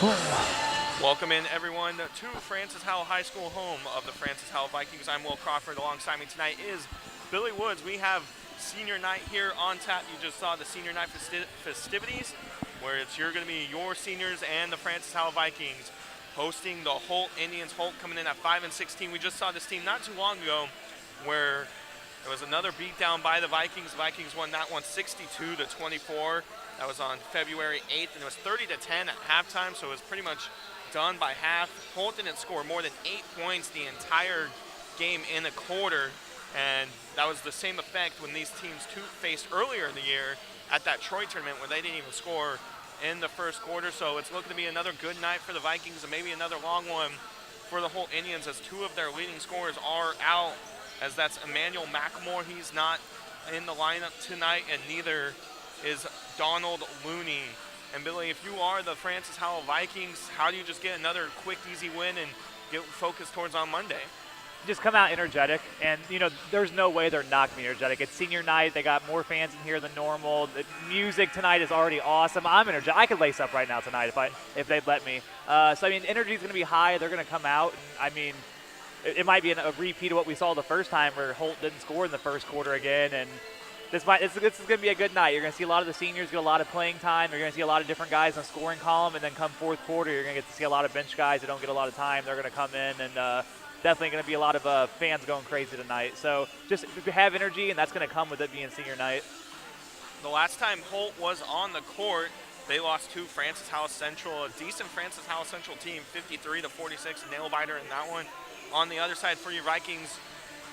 Welcome in, everyone, to Francis Howell High School, home of the Francis Howell Vikings. I'm Will Crawford. Alongside me tonight is Billy Woods. We have senior night here on tap. You just saw the senior night festivities, where you're going to be your seniors and the Francis Howell Vikings hosting the Holt Indians. Holt coming in at 5-16. We just saw this team not too long ago, where there was another beatdown by the Vikings. The Vikings won that one 62-24. That was on February 8th, and it was 30-10 at halftime, so it was pretty much done by half. Holt didn't score more than 8 points the entire game in a quarter, and that was the same effect when these teams faced earlier in the year at that Troy tournament, where they didn't even score in the first quarter. So it's looking to be another good night for the Vikings, and maybe another long one for the Holt Indians, as two of their leading scorers are out, as that's Emmanuel McElmore. He's not in the lineup tonight, and neither is Donald Looney. And Billy, if you are the Francis Howell Vikings, how do you just get another quick, easy win and get focused towards on Monday? Just come out energetic, and there's no way they're not going to be energetic. It's senior night. They got more fans in here than normal. The music tonight is already awesome. I'm energetic. I could lace up right now tonight if they'd let me. Energy is going to be high. They're going to come out, and it might be a repeat of what we saw the first time, where Holt didn't score in the first quarter again, and this is going to be a good night. You're going to see a lot of the seniors get a lot of playing time. You're going to see a lot of different guys in the scoring column, and then come fourth quarter, you're going to get to see a lot of bench guys that don't get a lot of time. They're going to come in, and definitely going to be a lot of fans going crazy tonight. So just have energy, and that's going to come with it being senior night. The last time Holt was on the court, they lost to Francis Howell Central, a decent Francis Howell Central team, 53-46, nail biter in that one. On the other side for your Vikings,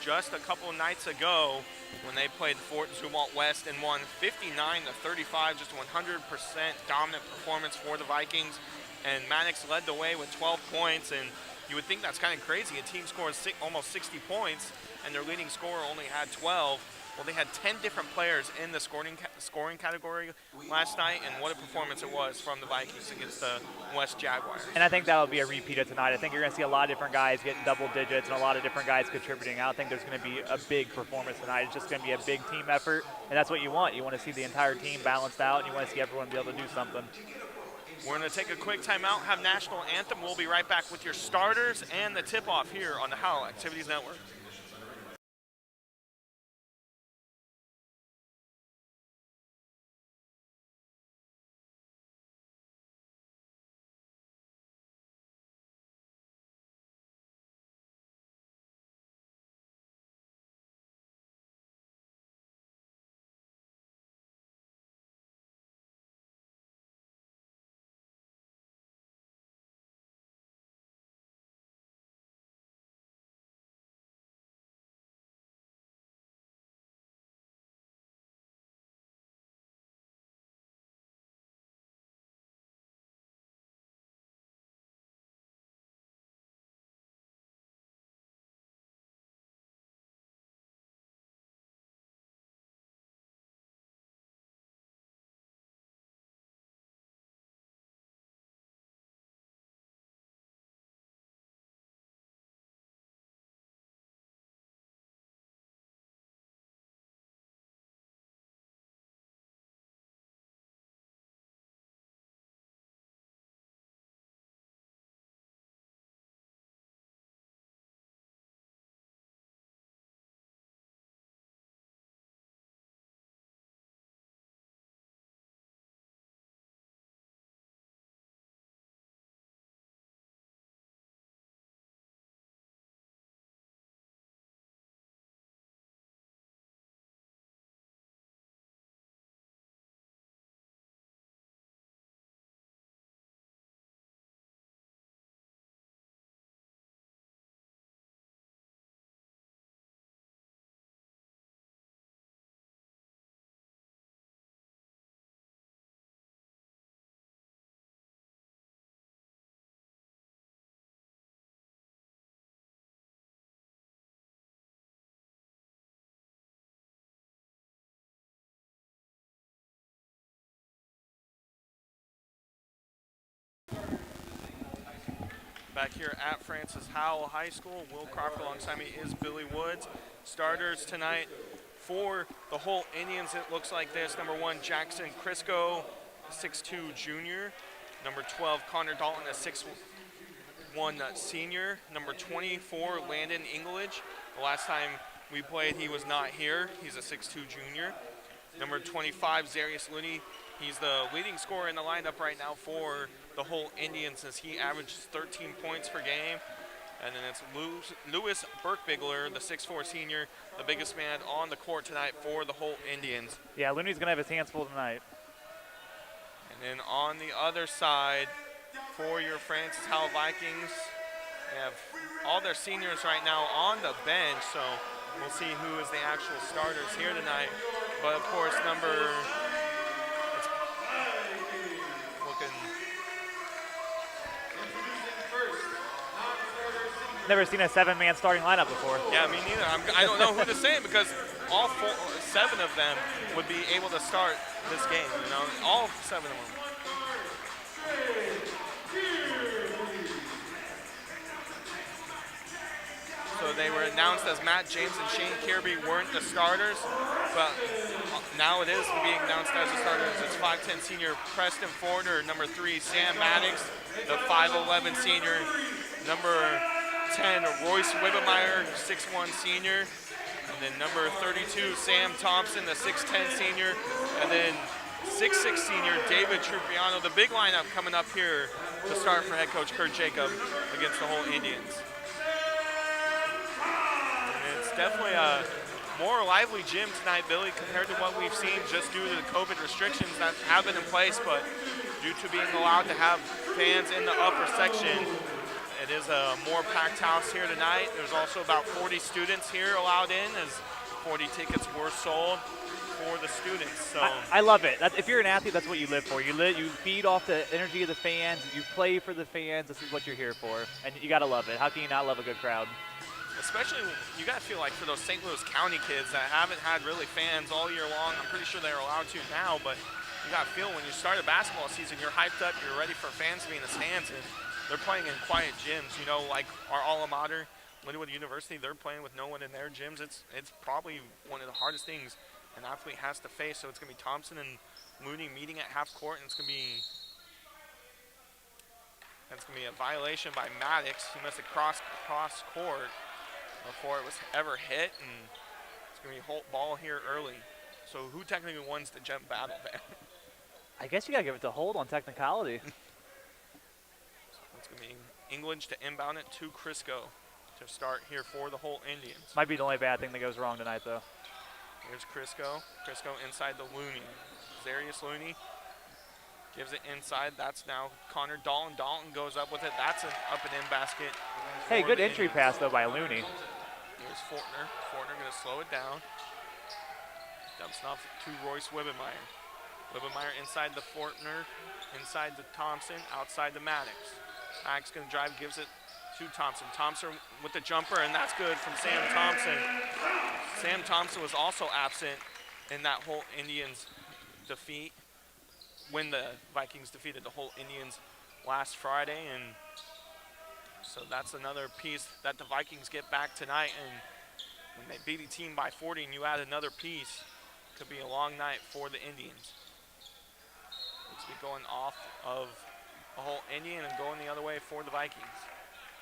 just a couple of nights ago, when they played Fort Zumwalt West and won 59-35, just 100% dominant performance for the Vikings. And Matnix led the way with 12 points, and you would think that's kind of crazy. A team scores almost 60 points, and their leading scorer only had 12. Well, they had 10 different players in the scoring category last night, and what a performance it was from the Vikings against the West Jaguars. And I think that will be a repeat of tonight. I think you're going to see a lot of different guys getting double digits and a lot of different guys contributing. I don't think there's going to be a big performance tonight. It's just going to be a big team effort, and that's what you want. You want to see the entire team balanced out, and you want to see everyone be able to do something. We're going to take a quick timeout, have National Anthem. We'll be right back with your starters and the tip-off here on the Howell Activities Network. Back here at Francis Howell High School, Will Crawford alongside me is Billy Woods. Starters tonight for the Holt Indians, it looks like this. Number 1, Jackson Crisco, 6'2" junior. Number 12, Connor Dalton, a 6'1" senior. Number 24, Landon Ingledge. The last time we played, he was not here. He's a 6'2" junior. Number 25, Zarius Looney. He's the leading scorer in the lineup right now for the Holt Indians as he averages 13 points per game. And then it's Lewis Burkbigler, the 6'4" senior, the biggest man on the court tonight for the Holt Indians. Yeah, Looney's going to have his hands full tonight. And then on the other side, for your Francis Howell Vikings, they have all their seniors right now on the bench, so we'll see who is the actual starters here tonight. But of course, Never seen a 7-man starting lineup before. Yeah, me neither. I don't know who to say because all 7 of them would be able to start this game. You know, all 7 of them. So they were announced as Matt James and Shane Kirby weren't the starters, but now it is being announced as the starters. It's 5'10" senior Preston Forder, number 3 Sam Matnix, the 5'11" senior, number 10 Royce Wibbemeyer, 6'1" senior, and then number 32 Sam Thompson, the 6'10" senior, and then 6'6" senior David Trupiano. The big lineup coming up here to start for head coach Kurt Jacob against the Holt Indians. Definitely a more lively gym tonight, Billy, compared to what we've seen just due to the COVID restrictions that have been in place, but due to being allowed to have fans in the upper section, it is a more packed house here tonight. There's also about 40 students here allowed in, as 40 tickets were sold for the students. So I love it. If you're an athlete, that's what you live for. You feed off the energy of the fans. You play for the fans. This is what you're here for, and you got to love it. How can you not love a good crowd? Especially, you got to feel like for those St. Louis County kids that haven't had really fans all year long. I'm pretty sure they're allowed to now, but you got to feel when you start a basketball season, you're hyped up, you're ready for fans to be in the stands, and they're playing in quiet gyms. You know, like our alma mater, Lindenwood University, they're playing with no one in their gyms. It's probably one of the hardest things an athlete has to face. So it's going to be Thompson and Looney meeting at half court, and it's going to be a violation by Matnix. He must have crossed court before it was ever hit, and it's going to be Holt ball here early. So who technically wins the gym battle there? I guess you got to give it to Holt on technicality. It's going to be England to inbound it to Crisco to start here for the Holt Indians. Might be the only bad thing that goes wrong tonight, though. Here's Crisco. Crisco inside the Looney. Zarius Looney gives it inside. That's now Connor Dalton. Dalton goes up with it. That's an up and in basket. Hey, good entry pass, though, by Looney. Here's Fortner. Fortner going to slow it down. Dumps it off to Royce Wibbemeyer. Wibbemeyer inside the Fortner, inside the Thompson, outside the Matnix. Matnix going to drive, gives it to Thompson. Thompson with the jumper, and that's good from Sam Thompson. Sam Thompson was also absent in that Holt Indians defeat when the Vikings defeated the Holt Indians last Friday, and so that's another piece that the Vikings get back tonight. And when they beat a team by 40 and you add another piece, it could be a long night for the Indians. Looks to be going off of a Holt Indian and going the other way for the Vikings.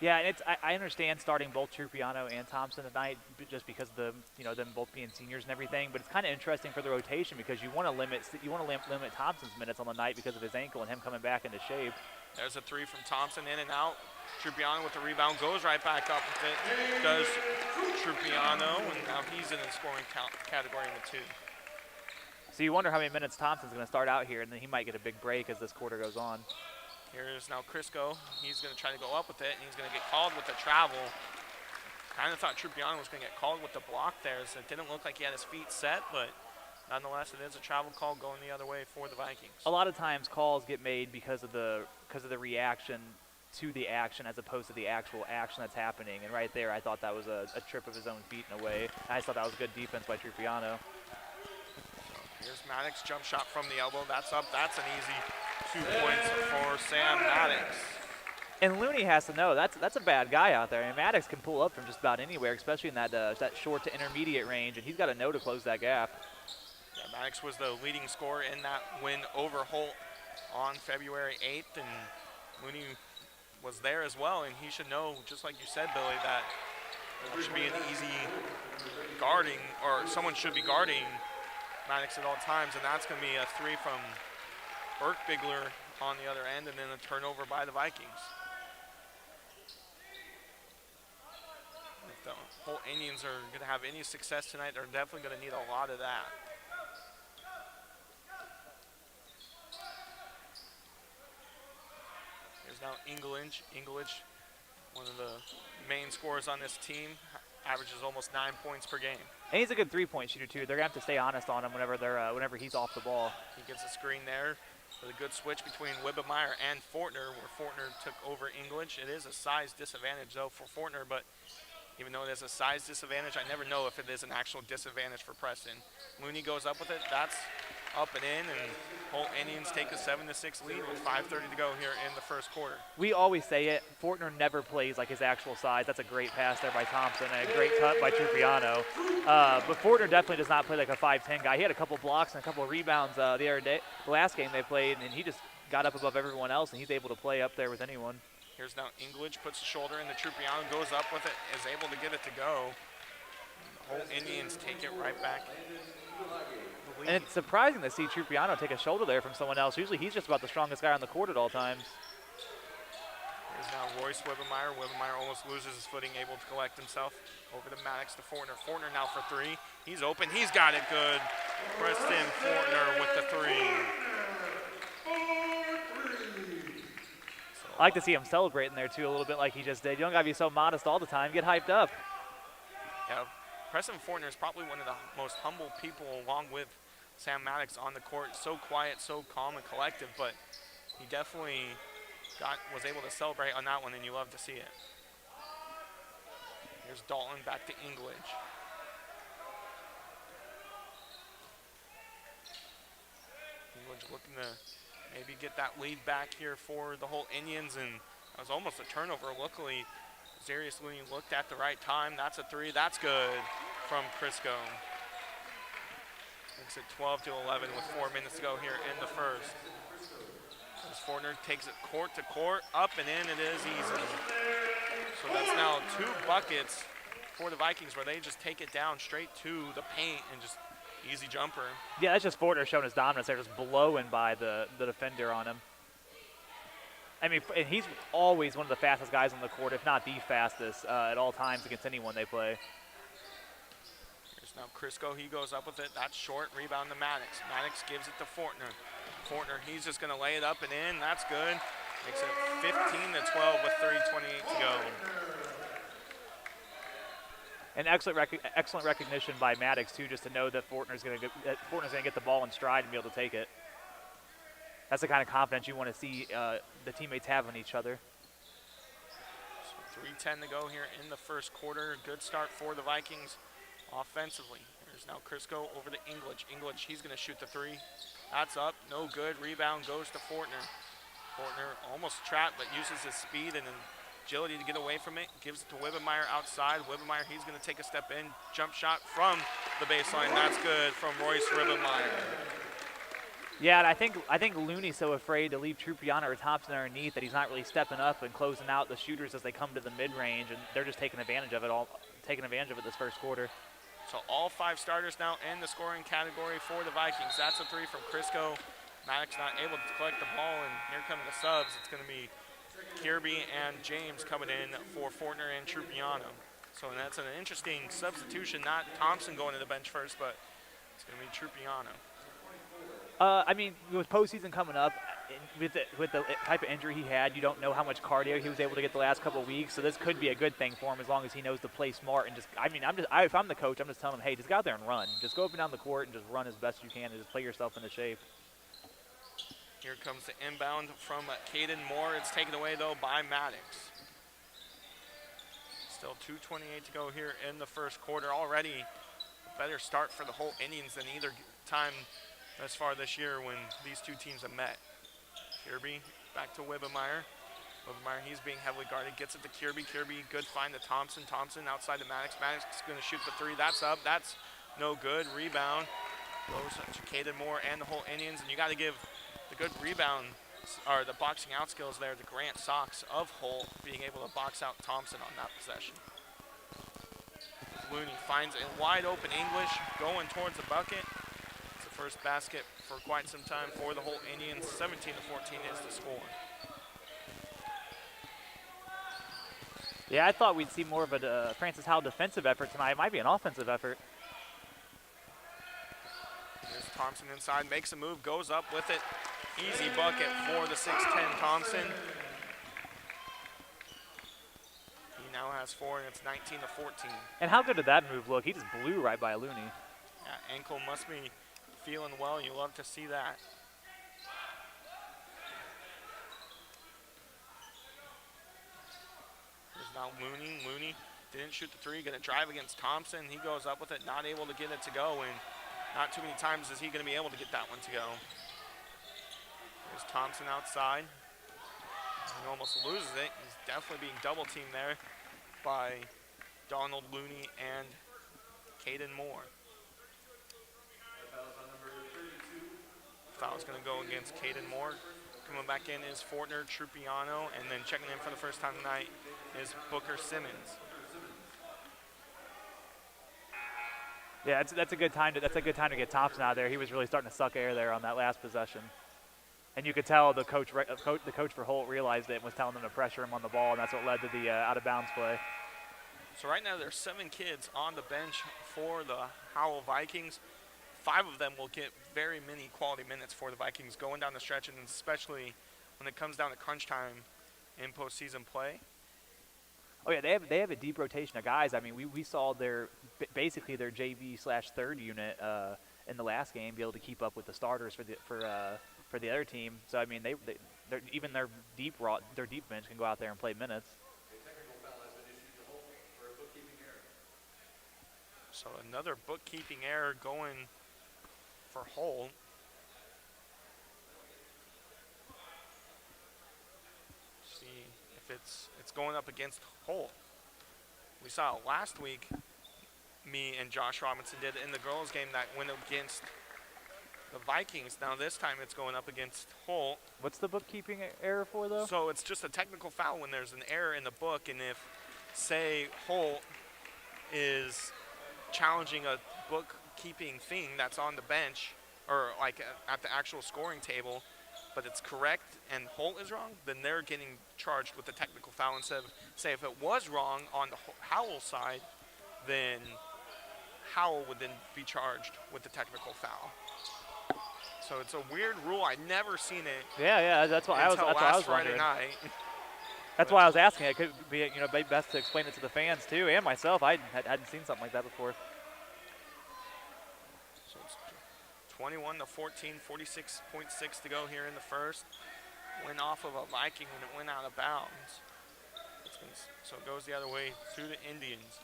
Yeah, and I understand starting both Trupiano and Thompson tonight just because of the them both being seniors and everything, but it's kind of interesting for the rotation because you want to limit Thompson's minutes on the night because of his ankle and him coming back into shape. There's a three from Thompson, in and out. Trupiano with the rebound, goes right back up with it. Does Trupiano, and now he's in the scoring category with 2. So you wonder how many minutes Thompson's going to start out here, and then he might get a big break as this quarter goes on. Here's now Crisco. He's going to try to go up with it, and he's going to get called with the travel. Kind of thought Trupiano was going to get called with the block there, so it didn't look like he had his feet set, but nonetheless, it is a travel call going the other way for the Vikings. A lot of times calls get made because of the reaction to the action as opposed to the actual action that's happening. And right there, I thought that was a trip of his own feet in a way. I just thought that was good defense by Trupiano. So here's Matnix, jump shot from the elbow. That's up. That's an easy 2 points for Sam Matnix. And Looney has to know that's a bad guy out there. And Matnix can pull up from just about anywhere, especially in that short to intermediate range, and he's got to know to close that gap. Yeah, Matnix was the leading scorer in that win over Holt on February 8th, and Mooney was there as well, and he should know, just like you said, Billy, that there should be an easy guarding, or someone should be guarding Matnix at all times, and that's going to be a 3 from Bigler on the other end, and then a turnover by the Vikings. If the Holt Indians are going to have any success tonight, they're definitely going to need a lot of that. Here's now English, one of the main scorers on this team, averages almost 9 points per game. And he's a good three-point shooter too. They're gonna have to stay honest on him whenever he's off the ball. He gets a screen there with a good switch between Wibbemeyer and Fortner, where Fortner took over English. It is a size disadvantage though for Fortner, but even though it is a size disadvantage, I never know if it is an actual disadvantage for Preston. Mooney goes up with it. That's up and in, and Holt Indians take a 7-6 lead with 5:30 to go here in the first quarter. We always say it, Fortner never plays like his actual size. That's a great pass there by Thompson and a great cut by Trupiano. But Fortner definitely does not play like a 5'10 guy. He had a couple blocks and a couple of rebounds the last game they played, and he just got up above everyone else, and he's able to play up there with anyone. Here's now English, puts a shoulder in the Trupiano, goes up with it, is able to get it to go. The Holt Indians take it right back. And it's surprising to see Trupiano take a shoulder there from someone else. Usually he's just about the strongest guy on the court at all times. Here's now Royce Wibbemeyer. Wibbemeyer almost loses his footing, able to collect himself. Over to Matnix to Fortner. Fortner now for 3. He's open. He's got it good. Preston Fortner with the 3. I like to see him celebrating there too a little bit like he just did. You don't gotta be so modest all the time. Get hyped up. Yeah, Preston Fortner is probably one of the most humble people, along with Sam Matnix on the court. So quiet, so calm and collective, but he definitely was able to celebrate on that one, and you love to see it. Here's Dalton back to English. English looking to maybe get that lead back here for the Holt Indians, and that was almost a turnover. Luckily, Zarius Looney looked at the right time. That's a 3. That's good from Crisco. Makes it 12-11 with 4 minutes to go here in the first. As Fortner takes it court to court, up and in, it is easy. So that's now 2 buckets for the Vikings, where they just take it down straight to the paint and just easy jumper. Yeah, that's just Fortner showing his dominance. They're just blowing by the defender on him. I mean, and he's always one of the fastest guys on the court, if not the fastest, at all times against anyone they play. Here's now Crisco. He goes up with it. That's short. Rebound to Matnix. Matnix gives it to Fortner. Fortner, he's just going to lay it up and in. That's good. Makes it 15-12 with 3:28 to go. And excellent recognition by Matnix too, just to know that Fortner's going to get the ball in stride and be able to take it. That's the kind of confidence you want to see the teammates have on each other. So 3:10 to go here in the first quarter. Good start for the Vikings offensively. There's now Crisco over to English. English, he's going to shoot the 3. That's up, no good. Rebound goes to Fortner. Fortner almost trapped, but uses his speed and agility to get away from it. Gives it to Wibbemeyer outside. Wibbemeyer, he's going to take a step in. Jump shot from the baseline. That's good from Royce Wibbemeyer. Yeah, and I think Looney's so afraid to leave Trupiano or Thompson underneath that he's not really stepping up and closing out the shooters as they come to the mid-range, and they're just taking advantage of it this first quarter. So all 5 starters now in the scoring category for the Vikings. That's a 3 from Crisco. Matnix not able to collect the ball, and here come the subs. It's going to be Kirby and James coming in for Fortner and Trupiano. So that's an interesting substitution. Not Thompson going to the bench first, but it's going to be Trupiano. I mean, with postseason coming up, with the type of injury he had, you don't know how much cardio he was able to get the last couple of weeks. So this could be a good thing for him as long as he knows to play smart and just. I mean, if I'm the coach, I'm just telling him, hey, just go out there and run. Just go up and down the court and just run as best you can and just play yourself into shape. Here comes the inbound from Caden Moore. It's taken away though by Matnix. Still 2:28 to go here in the first quarter. Already a better start for the Holt Indians than either time thus far this year when these two teams have met. Kirby back to Wibbemeyer. Wibbemeyer, he's being heavily guarded. Gets it to Kirby. Kirby, good find to Thompson. Thompson outside to Matnix. Matnix is going to shoot the 3. That's up. That's no good. Rebound goes to Caden Moore and the Holt Indians. And you got to give the good rebound or the boxing out skills there to Grant Sox of Holt, being able to box out Thompson on that possession. Looney finds a wide open English going towards the bucket. It's the first basket for quite some time for the Holt Indians. 17-14 is the score. Yeah, I thought we'd see more of a Francis Howell defensive effort tonight. It might be an offensive effort. There's Thompson inside, makes a move, goes up with it. Easy bucket for the 6'10 Thompson. He now has 4, and it's 19-14. And how good did that move look? He just blew right by Looney. Yeah, ankle must be feeling well. You love to see that. There's now Looney. Looney didn't shoot the three, going to drive against Thompson. He goes up with it, not able to get it to go, and not too many times is he going to be able to get that one to go. There's Thompson outside. He almost loses it. He's definitely being double teamed there by Donald Looney and Caden Moore. Foul's going to go against Caden Moore. Coming back in is Fortner, Trupiano, and then checking in for the first time tonight is Booker Simmons. Yeah, that's a good time to get Thompson out of there. He was really starting to suck air there on that last possession, and you could tell the coach for Holt realized it and was telling them to pressure him on the ball, and that's what led to the out of bounds play. So right now there's 7 kids on the bench for the Howell Vikings. 5 of them will get very many quality minutes for the Vikings going down the stretch, and especially when it comes down to crunch time in postseason play. Oh yeah, they have a deep rotation of guys. I mean, we saw basically their JV/third unit in the last game be able to keep up with the starters for the other team. So I mean, they're even their deep bench can go out there and play minutes. So another bookkeeping error going for Holt. See if it's going up against Holt. We saw it last week. Me and Josh Robinson did it in the girls' game that went against the Vikings. Now this time it's going up against Holt. What's the bookkeeping error for, though? So it's just a technical foul when there's an error in the book, and if, say, Holt is challenging a bookkeeping thing that's on the bench or like at the actual scoring table, but it's correct and Holt is wrong, then they're getting charged with the technical foul instead of, say, if it was wrong on the Howell side, then Howell would then be charged with the technical foul. So it's a weird rule. I'd never seen it. Yeah, that's what I was Friday wondering. night. That's why I was asking. It could be, best to explain it to the fans too, and myself. I hadn't seen something like that before. So it's 21-14, 46.6 to go here in the first. Went off of a Viking when it went out of bounds. So it goes the other way to the Indians.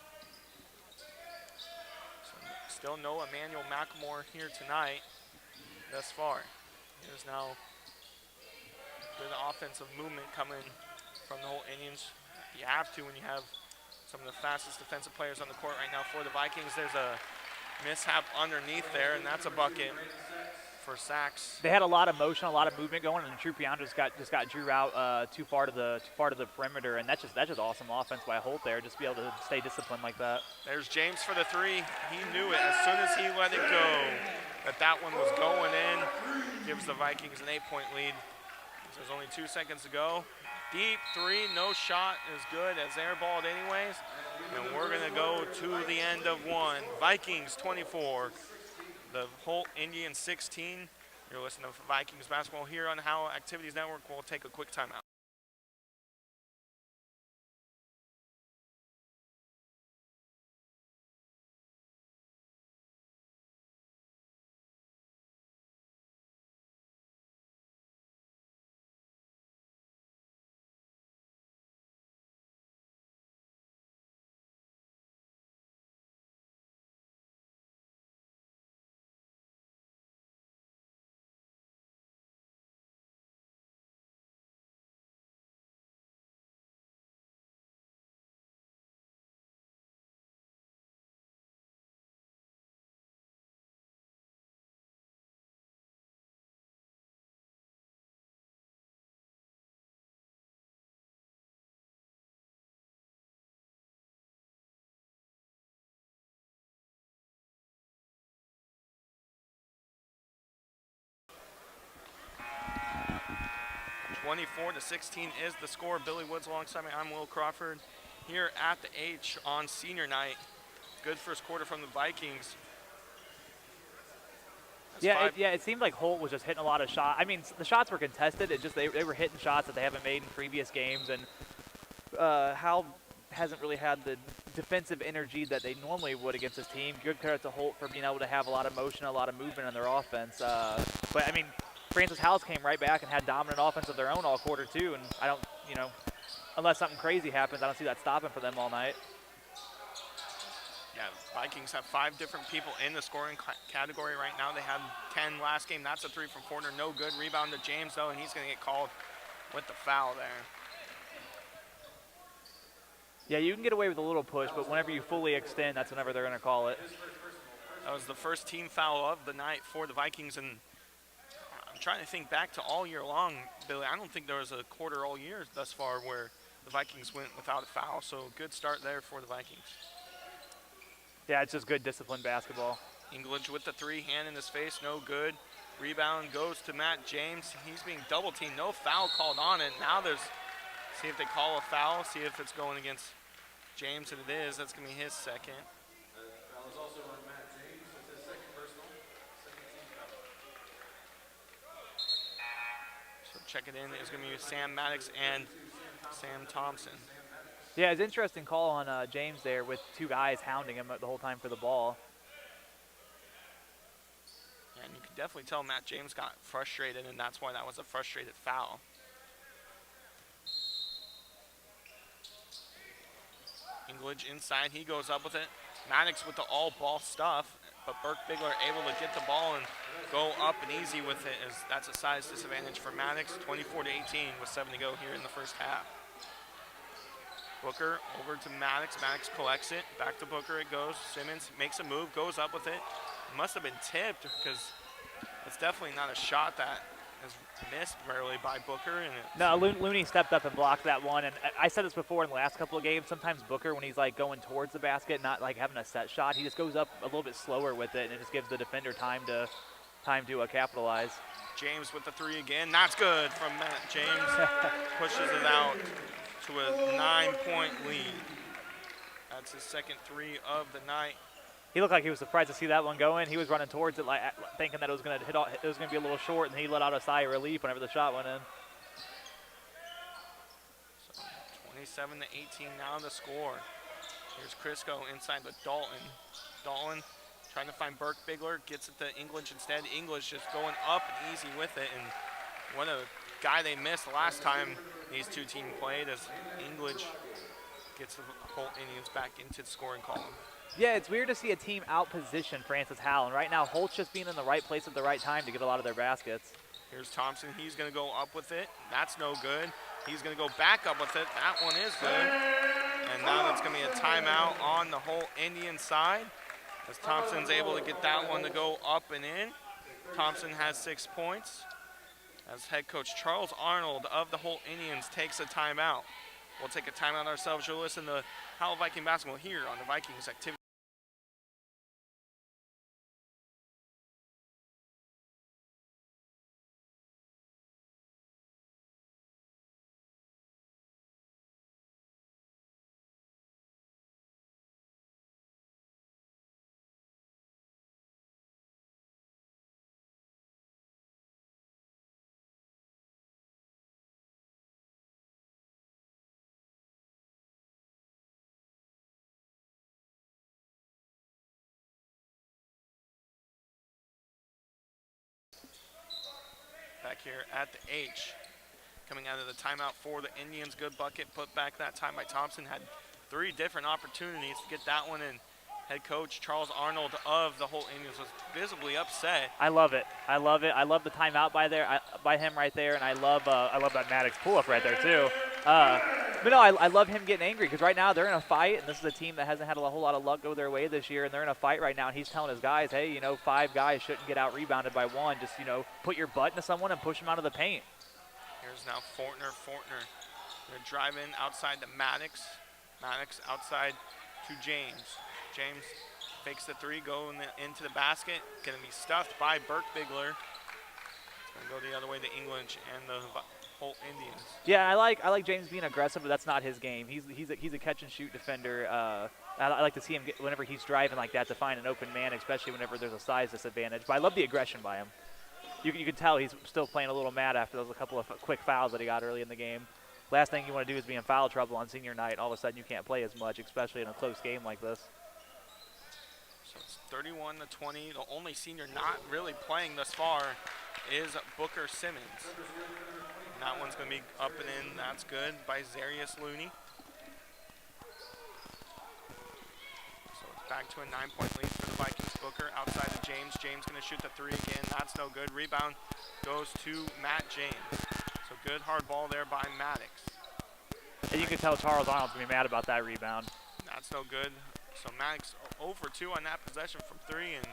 So still no Emmanuel McLemore here tonight thus far. There's now good offensive movement coming from the Holt Indians. You have to when you have some of the fastest defensive players on the court right now for the Vikings. There's a mishap underneath there, and that's a bucket for Sachs. They had a lot of motion, a lot of movement going, and Trupiano just got drew out too far to the perimeter, and that's just awesome offense by Holt there, just to be able to stay disciplined like that. There's James for the three. He knew it as soon as he let it go that one was going in. Gives the Vikings an 8-point lead. There's only 2 seconds to go. Deep three, no shot is good as airballed anyways. And we're gonna go to the end of one. Vikings 24, the Holt Indians 16. You're listening to Vikings basketball here on the Howell Activities Network. We'll take a quick timeout. 24-16 is the score. Billy Woods alongside me. I'm Will Crawford here at the H on senior night. Good first quarter from the Vikings. It seemed like Holt was just hitting a lot of shots. I mean, the shots were contested. It just they were hitting shots that they haven't made in previous games, and Howell hasn't really had the defensive energy that they normally would against this team. Good credit to Holt for being able to have a lot of motion, a lot of movement in their offense. But I mean, Francis Howell came right back and had dominant offense of their own all quarter too, and I don't, unless something crazy happens, I don't see that stopping for them all night. Yeah, Vikings have 5 different people in the scoring category right now. They had 10 last game. That's a 3 from Fortner. No good. Rebound to James, though, and he's going to get called with the foul there. Yeah, you can get away with a little push, but whenever you fully extend, that's whenever they're going to call it. That was the first team foul of the night for the Vikings, and I'm trying to think back to all year long, Billy. I don't think there was a quarter all year thus far where the Vikings went without a foul, so good start there for the Vikings. Yeah, it's just good disciplined basketball. English with the 3, hand in his face, no good. Rebound goes to Matt James. He's being double teamed, no foul called on it. Now see if they call a foul, see if it's going against James, and it is. That's going to be his second. Foul is also on Matt James. That's his second personal, second team foul. So check it in. It's going to be Sam Matnix and Sam Thompson. Yeah, it's an interesting call on James there with 2 guys hounding him the whole time for the ball. And you can definitely tell Matt James got frustrated, and that's why that was a frustrated foul. English inside, he goes up with it. Matnix with the all-ball stuff, but Burke Bigler able to get the ball and go up and easy with it. As that's a size disadvantage for Matnix, 24-18 with 7 to go here in the first half. Booker over to Matnix. Matnix collects it. Back to Booker it goes. Simmons makes a move, goes up with it. It must have been tipped because it's definitely not a shot that is missed barely by Booker. No, Looney stepped up and blocked that one. And I said this before in the last couple of games. Sometimes Booker, when he's like going towards the basket, not like having a set shot, he just goes up a little bit slower with it, and it just gives the defender time to capitalize. James with the 3 again. That's good from Matt James. Pushes it out to a 9-point lead. That's his second 3 of the night. He looked like he was surprised to see that one go in. He was running towards it, like thinking that it was going to hit. It was going to be a little short, and he let out a sigh of relief whenever the shot went in. So 27-18 now the score. Here's Crisco inside with Dalton. Dalton trying to find Burke Bigler, gets it to English instead. English just going up and easy with it, and what a guy they missed last time these 2 teams played as English gets the Holt Indians back into the scoring column. Yeah, it's weird to see a team out-position Francis Howell, and right now Holt's just being in the right place at the right time to get a lot of their baskets. Here's Thompson. He's going to go up with it. That's no good. He's going to go back up with it. That one is good. And now that's going to be a timeout on the Holt Indian side as Thompson's able to get that one to go up and in. Thompson has 6 points as head coach Charles Arnold of the Holt Indians takes a timeout. We'll take a timeout ourselves. You'll listen to Howell Viking basketball here on the Vikings Activity. Back here at the H. Coming out of the timeout for the Indians. Good bucket put back that time by Thompson. Had 3 different opportunities to get that one in. Head coach Charles Arnold of the Holt Indians was visibly upset. I love it. I love it. I love the timeout by him right there, and I love that Maddox pull-up right there too. But no, I love him getting angry because right now they're in a fight, and this is a team that hasn't had a whole lot of luck go their way this year, and they're in a fight right now, and he's telling his guys, hey, 5 guys shouldn't get out-rebounded by 1. Just, put your butt into someone and push them out of the paint. Here's now Fortner. They're driving outside to Matnix. Matnix outside to James. James fakes the 3, going into the basket. Going to be stuffed by Burke Bigler. It's going to go the other way to English, and the Holt Indians. Yeah, I like James being aggressive, but that's not his game. He's a catch and shoot defender. I like to see him get, whenever he's driving like that to find an open man, especially whenever there's a size disadvantage. But I love the aggression by him. You can tell he's still playing a little mad after those a couple of quick fouls that he got early in the game. Last thing you want to do is be in foul trouble on senior night. All of a sudden you can't play as much, especially in a close game like this. So it's 31-20. The only senior not really playing thus far is Booker Simmons. And that one's going to be up and in. That's good by Zarius Looney. So it's back to a 9-point lead for the Vikings. Booker outside of James. James going to shoot the three again. That's no good. Rebound goes to Matt James. So good hard ball there by Matnix. And you can tell Charles Arnold's going to be mad about that rebound. That's no good. So Matnix 0 for 2 on that possession from 3, and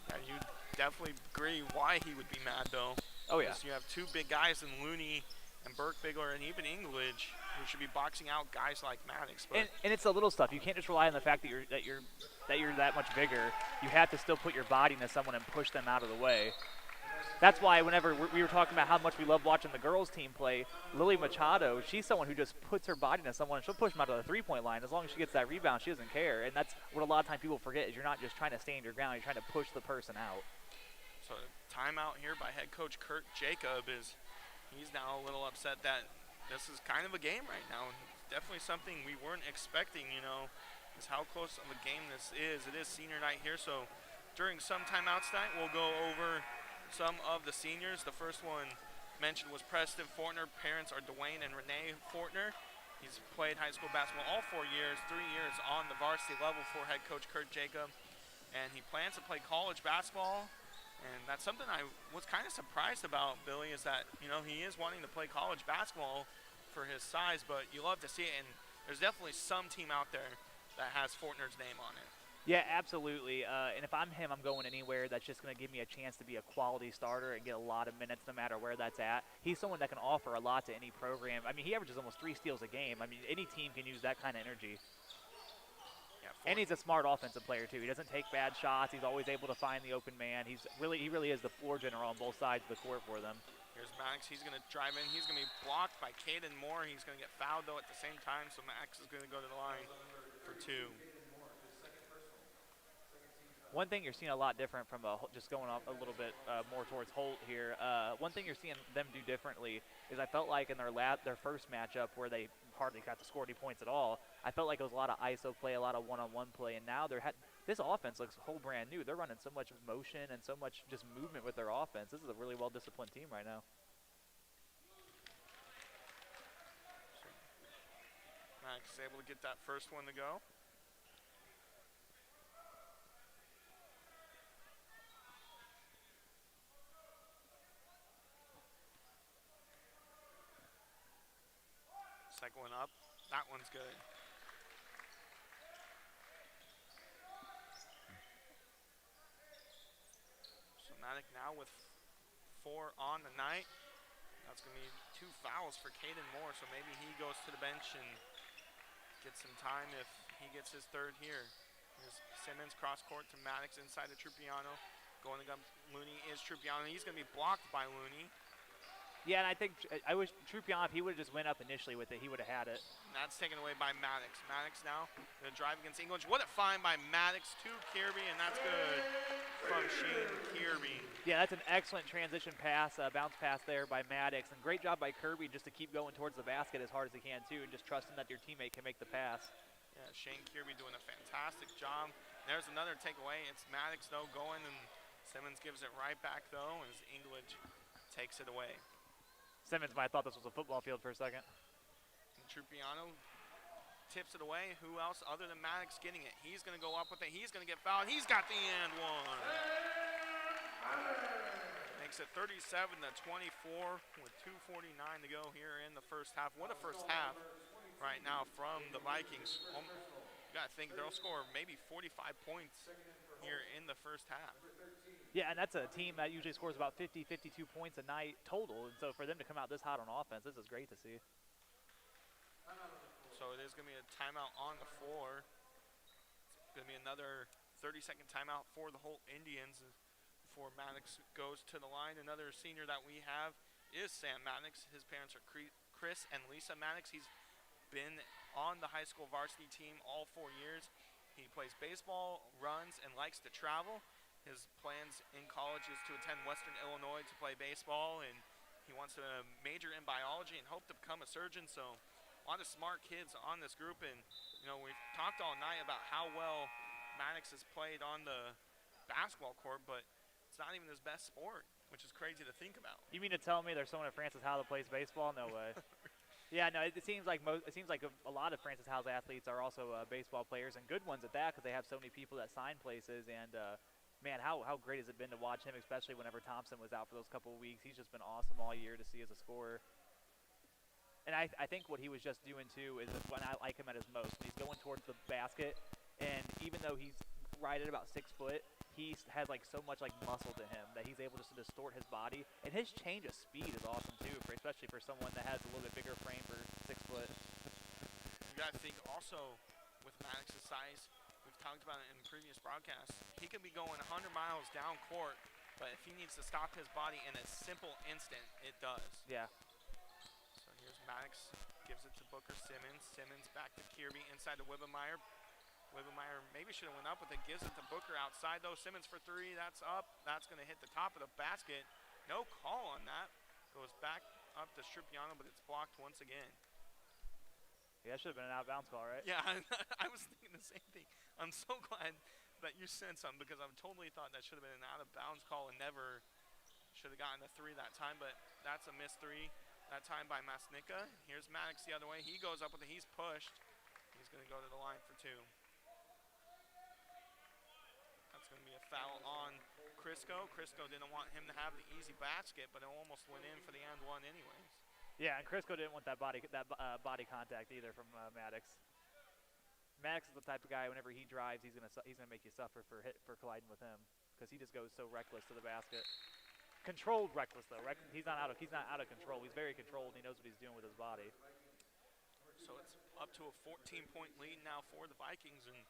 yeah, you definitely agree why he would be mad though. Oh yeah. You have two big guys in Looney and Burke Bigler and even English who should be boxing out guys like Matnix. But And it's the little stuff. You can't just rely on the fact that you're that much bigger. You have to still put your body into someone and push them out of the way. That's why whenever we were talking about how much we love watching the girls team play, Lily Machado, she's someone who just puts her body into someone and she'll push them out to the three-point line. As long as she gets that rebound, she doesn't care. And that's what a lot of times people forget is you're not just trying to stand your ground, you're trying to push the person out. so timeout here by head coach Kurt Jacob is he's now a little upset that this is kind of a game right now. And definitely something we weren't expecting, is how close of a game this is. It is senior night here, so during some timeouts tonight, we'll go over some of the seniors. The first one mentioned was Preston Fortner. Parents are Dwayne and Renee Fortner. He's played high school basketball all 4 years, 3 years on the varsity level for head coach Kurt Jacob. And he plans to play college basketball. And that's something I was kind of surprised about, Billy, is that, he is wanting to play college basketball for his size, but you love to see it. And there's definitely some team out there that has Fortner's name on it. Yeah, absolutely. And if I'm him, I'm going anywhere that's just going to give me a chance to be a quality starter and get a lot of minutes no matter where that's at. He's someone that can offer a lot to any program. I mean, he averages almost 3 steals a game. I mean, any team can use that kind of energy. Yeah, And he's a smart offensive player, too. He doesn't take bad shots. He's always able to find the open man. He really is the floor general on both sides of the court for them. Here's Max. He's going to drive in. He's going to be blocked by Caden Moore. He's going to get fouled, though, at the same time, so Max is going to go to the line for 2. One thing you're seeing a lot different from just going up a little bit more towards Holt here. One thing you're seeing them do differently is I felt like in their first matchup where they hardly got to score any points at all, I felt like it was a lot of ISO play, a lot of one-on-one play, and now this offense looks whole brand new. They're running so much motion and so much just movement with their offense. This is a really well-disciplined team right now. Max is able to get that first one to go. Second one up. That one's good. So Matnix now with 4 on the night. That's going to be 2 fouls for Caden Moore, so maybe he goes to the bench and gets some time if he gets his 3rd here. Here's Simmons cross court to Matnix inside of Trupiano. Going to Looney is Trupiano. He's going to be blocked by Looney. Yeah, and I wish Trupiano, if he would have just went up initially with it, he would have had it. And that's taken away by Matnix. Matnix now going to drive against English. What a find by Matnix to Kirby, and that's good from Shane Kirby. Yeah, that's an excellent transition pass, bounce pass there by Matnix, and great job by Kirby just to keep going towards the basket as hard as he can too, and just trusting that your teammate can make the pass. Yeah, Shane Kirby doing a fantastic job. There's another takeaway. It's Matnix though going, and Simmons gives it right back though as English takes it away. Simmons might have thought this was a football field for a second. And Trupiano tips it away. Who else other than Matnix getting it? He's going to go up with it. He's going to get fouled. He's got the and one. Makes it 37-24 with 2:49 to go here in the first half. What a first half right now from the Vikings. You got to think they'll score maybe 45 points here in the first half. Yeah, and that's a team that usually scores about 50, 52 points a night total. And so for them to come out this hot on offense, this is great to see. So it is going to be a timeout on the floor. It's going to be another 30-second timeout for the Holt Indians before Matnix goes to the line. Another senior that we have is Sam Matnix. His parents are Chris and Lisa Matnix. He's been on the high school varsity team all 4 years. He plays baseball, runs, and likes to travel. His plans in college is to attend Western Illinois to play baseball, and he wants to major in biology and hope to become a surgeon. So a lot of smart kids on this group, and we've talked all night about how well Maddox has played on the basketball court, but it's not even his best sport, which is crazy to think about. You mean to tell me there's someone at Francis Howell that plays baseball? No way. Yeah, no. It seems like a lot of Francis Howell's athletes are also baseball players, and good ones at that, because they have so many people that sign places. And man, how great has it been to watch him, especially whenever Thompson was out for those couple of weeks. He's just been awesome all year to see as a scorer. And I think what he was just doing too is when I like him at his most. When he's going towards the basket, and even though he's right at about 6 foot, he has like so much like muscle to him that he's able just to distort his body. And his change of speed is awesome too, especially for someone that has a little bit bigger frame for 6 foot. You got to think also with Maddox's size, we've talked about it in previous broadcasts, he could be going 100 miles down court, but if he needs to stop his body in a simple instant, it does. Yeah. So here's Maddox, gives it to Booker Simmons. Simmons back to Kirby inside to Wibbemeyer. Wibbemeyer maybe should have went up with it, gives it to Booker outside though. Simmons for three, that's up. That's going to hit the top of the basket. No call on that. Goes back up to Strupiano, but it's blocked once again. Yeah, that should have been an out-of-bounds call, right? Yeah, I was thinking the same thing. I'm so glad that you said something, because I totally thought that should have been an out-of-bounds call and never should have gotten a three that time, but that's a missed three that time by Masnica. Here's Maddox the other way. He goes up with it. He's pushed. He's going to go to the line for two. That's going to be a foul on Crisco. Crisco didn't want him to have the easy basket, but it almost went in for the and one anyways. Yeah, and Crisco didn't want that body contact either from Maddox. Maddox is the type of guy, whenever he drives, he's gonna make you suffer for colliding with him, because he just goes so reckless to the basket. Controlled reckless though. He's not out of control. He's very controlled. And he knows what he's doing with his body. So it's up to a 14-point lead now for the Vikings, and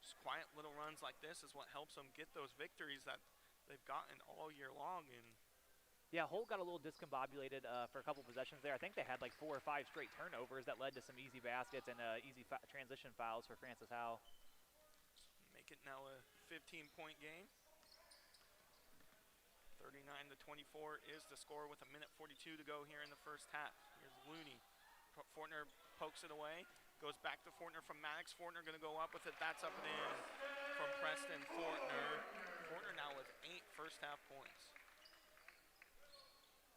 just quiet little runs like this is what helps them get those victories that they've gotten all year long. And yeah, Holt got a little discombobulated for a couple possessions there. I think they had like 4 or 5 straight turnovers that led to some easy baskets and easy transition fouls for Francis Howell. Make it now a 15-point game. 39-24 is the score with 1:42 to go here in the first half. Here's Looney. Fortner pokes it away. Goes back to Fortner from Maddox. Fortner going to go up with it. That's up and in from Preston Fortner. Fortner now with 8 first-half points.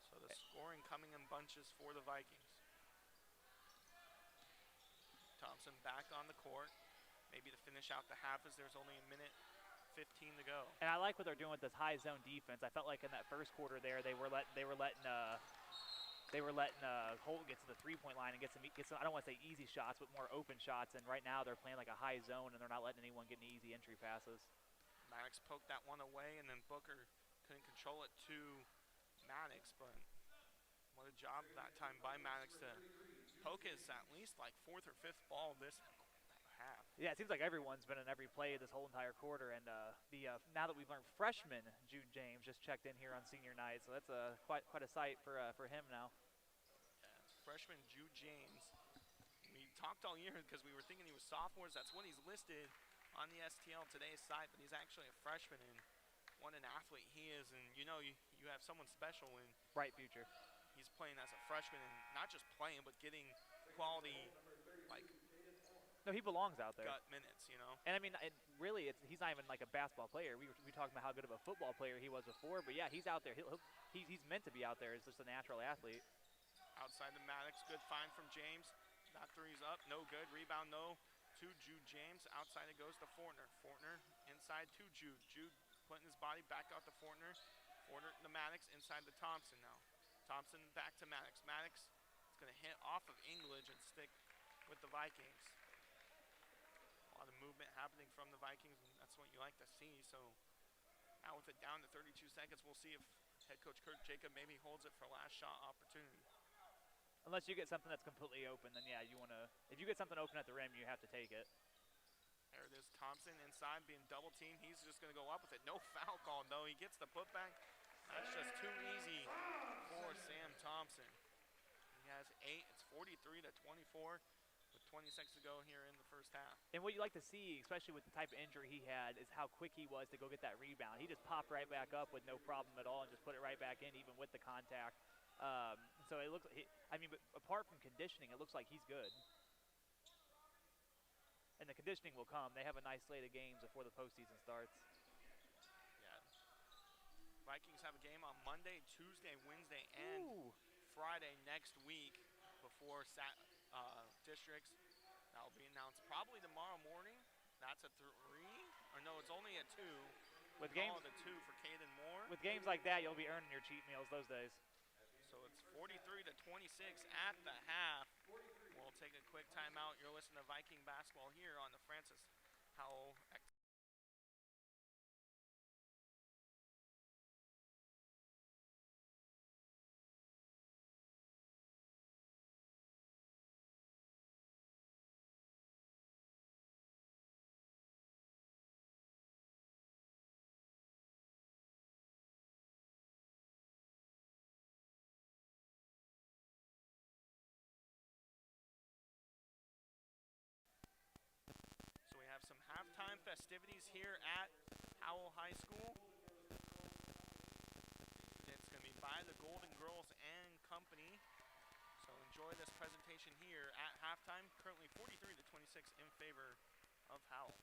So the scoring coming in bunches for the Vikings. Thompson back on the court. Maybe to finish out the half, as there's only 1:15 to go. And I like what they're doing with this high zone defense. I felt like in that first quarter there, they were letting Holt get to the 3-point line and get some. I don't want to say easy shots, but more open shots. And right now they're playing like a high zone, and they're not letting anyone get any easy entry passes. Maddox poked that one away, and then Booker couldn't control it to Maddox, but what a job that time by Maddox to poke his at least like 4th or 5th ball this half. Yeah, it seems like everyone's been in every play this whole entire quarter, and now that we've learned, freshman Jude James just checked in here on senior night, so that's quite a sight for him now. Yeah, freshman Jude James. We talked all year because we were thinking he was sophomores. That's what he's listed on the STL today's site, but he's actually a freshman, and what an athlete he is. And you have someone special when bright future. He's playing as a freshman, and not just playing, but getting quality, like, no, he belongs out there. Gut minutes, And I mean, really, he's not even like a basketball player. We talked about how good of a football player he was before, but yeah, he's out there. He's meant to be out there as just a natural athlete. Outside the Maddox, good find from James. That three's up, no good. Rebound, no, to Jude James. Outside it goes to Fortner. Fortner inside to Jude. Jude putting his body back out to Fortner. Fortner to Maddox, inside to Thompson now. Thompson back to Maddox. Maddox is going to hit off of English and stick with the Vikings. A lot of movement happening from the Vikings, and that's what you like to see. So now with it down to 32 seconds, we'll see if head coach Kurt Jacob maybe holds it for last shot opportunity. Unless you get something that's completely open, then yeah, if you get something open at the rim, you have to take it. There it is, Thompson inside being double teamed. He's just going to go up with it. No foul call, though. He gets the putback, That's just too easy for Sam Thompson. He has 8. It's 43 to 24 with 20 seconds to go here in the first half. And what you like to see, especially with the type of injury he had, is how quick he was to go get that rebound. He just popped right back up with no problem at all and just put it right back in, even with the contact. So it looks, but apart from conditioning, it looks like he's good. And the conditioning will come. They have a nice slate of games before the postseason starts. Yeah. Vikings have a game on Monday, Tuesday, Wednesday, and Friday next week before districts. That will be announced probably tomorrow morning. That's a 3, or no, it's only a 2. With games, the 2 for Caden Moore. With games like that, you'll be earning your cheat meals those days. So it's 43 to 26 at the half. We'll take a quick timeout. You're listening to Viking basketball here on the Francis Howell. So we have some halftime festivities here at Howell High School. It's going to be by the Golden Girls and Company. So enjoy this presentation here at halftime. Currently 43 to 26 in favor of Howell.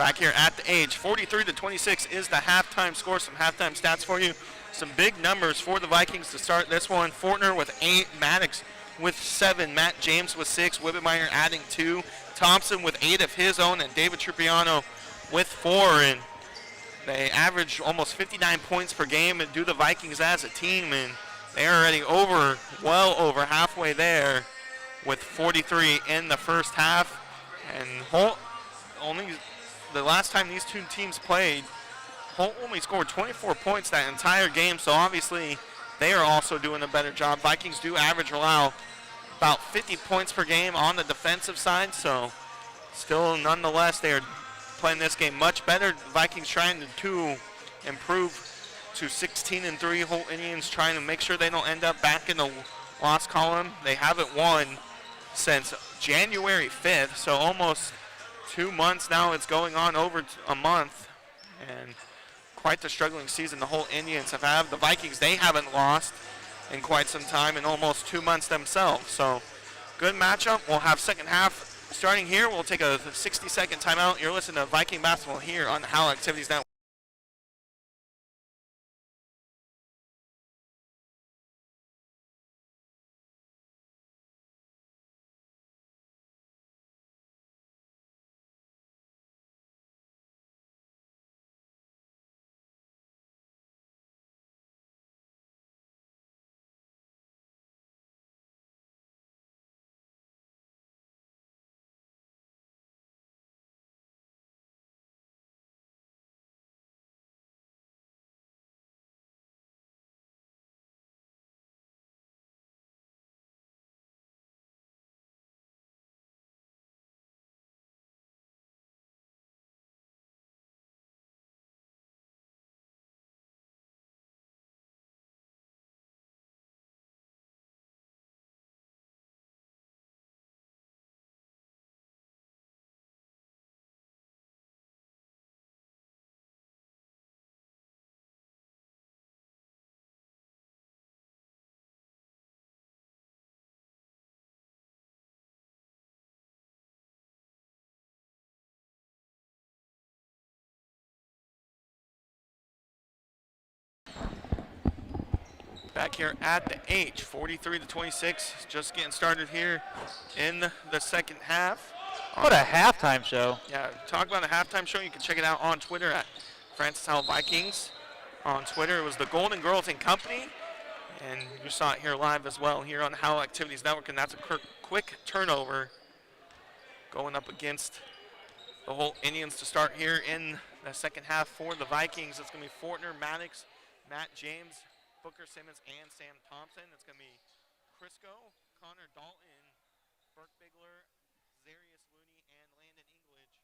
Back here at the age, 43-26 is the halftime score. Some halftime stats for you. Some big numbers for the Vikings to start this one. Fortner with 8, Matnix with 7, Matt James with 6, Wibbemeyer adding 2, Thompson with 8 of his own, and David Tripiano with 4. And they average almost 59 points per game and do the Vikings as a team, and they're already well over halfway there with 43 in the first half. And Holt only, the last time these two teams played, Holt only scored 24 points that entire game, so obviously they are also doing a better job. Vikings do allow about 50 points per game on the defensive side, so still nonetheless they are playing this game much better. Vikings trying to improve to 16-3. Holt Indians trying to make sure they don't end up back in the loss column. They haven't won since January 5th, so almost 2 months now. It's going on over a month, and quite the struggling season the Holt Indians have had. The Vikings, they haven't lost in quite some time, in almost 2 months themselves. So good matchup. We'll have second half starting here. We'll take a 60-second timeout. You're listening to Viking basketball here on the Howell Activities Network. Back here at the H, 43-26, just getting started here in the second half. What a halftime show. Yeah, talk about a halftime show. You can check it out on Twitter at Francis Howell Vikings. On Twitter, it was the Golden Girls and Company, and you saw it here live as well here on the Howell Activities Network, and that's a quick turnover going up against the Holt Indians to start here in the second half for the Vikings. It's going to be Fortner, Matnix, Matt James, Booker Simmons, and Sam Thompson. It's going to be Crisco, Connor Dalton, Burke Bigler, Zarius Looney, and Landon English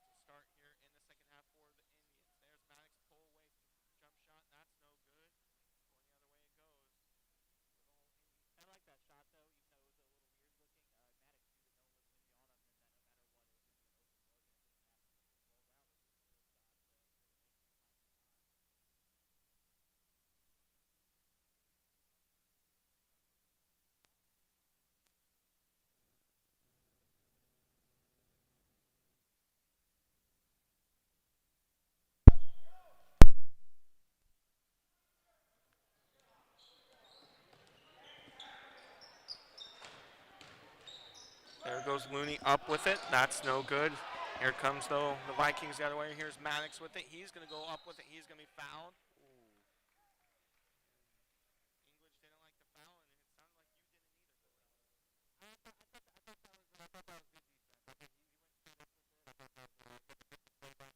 to start here in the second half for the Indians. There's Maddox pull away jump shot. That's no good. Going the other way it goes. I like that shot, though, even though it was a little weird looking. Maddox knew that no one was going to be on him, and that no matter what, it was going to be an open floor. There goes Looney up with it. That's no good. Here comes, though, the Vikings the other way. Here's Maddox with it. He's going to go up with it. He's going to be fouled. English didn't like the foul, and it sounded like you didn't either. I thought that was good defense.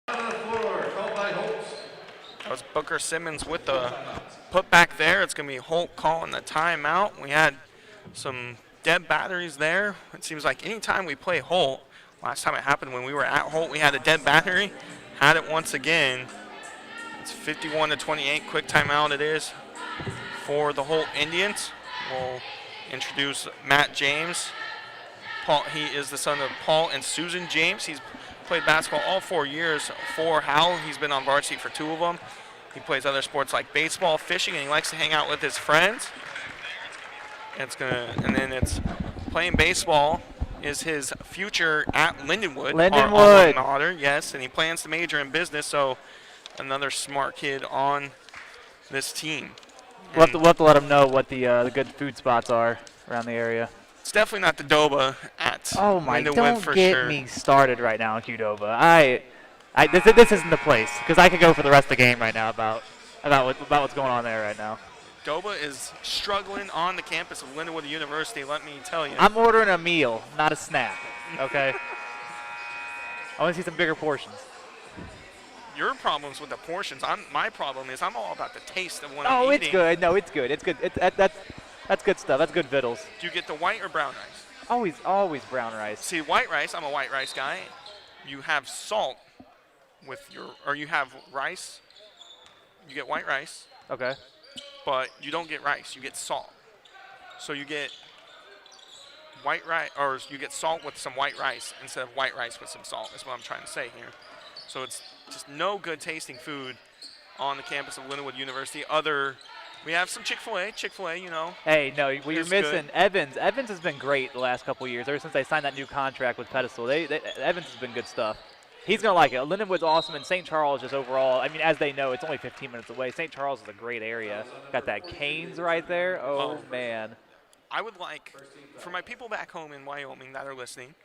On the floor, called by Holt. That was Booker Simmons with the putback there. It's going to be Holt calling the timeout. We had some dead batteries there. It seems like anytime we play Holt, last time it happened when we were at Holt, we had a dead battery. Had it once again. It's 51-28. Quick timeout it is for the Holt Indians. We'll introduce Matt James. Paul, he is the son of Paul and Susan James. He's played basketball all 4 years for Howell. He's been on varsity for 2 of them. He plays other sports like baseball, fishing, and he likes to hang out with his friends. And then it's playing baseball is his future at Lindenwood. Lindenwood. Our alma mater, yes, and he plans to major in business. So another smart kid on this team. We'll have to let him know what the good food spots are around the area. It's definitely not the Doba at Lindenwood don't for get sure. me started right now, Qdoba. This isn't the place because I could go for the rest of the game right now about what's going on there right now. Doba is struggling on the campus of Lindenwood University, let me tell you. I'm ordering a meal, not a snack. Okay. I want to see some bigger portions. Your problem's with the portions. My problem is I'm all about the taste of when I'm Oh, eating. it's good. No, it's good. It's good. That's good stuff. That's good vittles. Do you get the white or brown rice? Always brown rice. See, white rice, I'm a white rice guy. You have salt with or you have rice. You get white rice, Okay. but you don't get rice. You get salt. So you get white rice, or you get salt with some white rice instead of white rice with some salt, is what I'm trying to say here. So it's just no good tasting food on the campus of Lindenwood University. We have some Chick-fil-A, you know. Hey, no, what you're It's missing, good. Evans. Evans has been great the last couple of years, ever since they signed that new contract with Pedestal. Evans has been good stuff. He's going to like it. Lindenwood's awesome, and St. Charles just overall, I mean, as they know, it's only 15 minutes away. St. Charles is a great area. Got that Canes right there. Oh, man. I would like, for my people back home in Wyoming that are listening,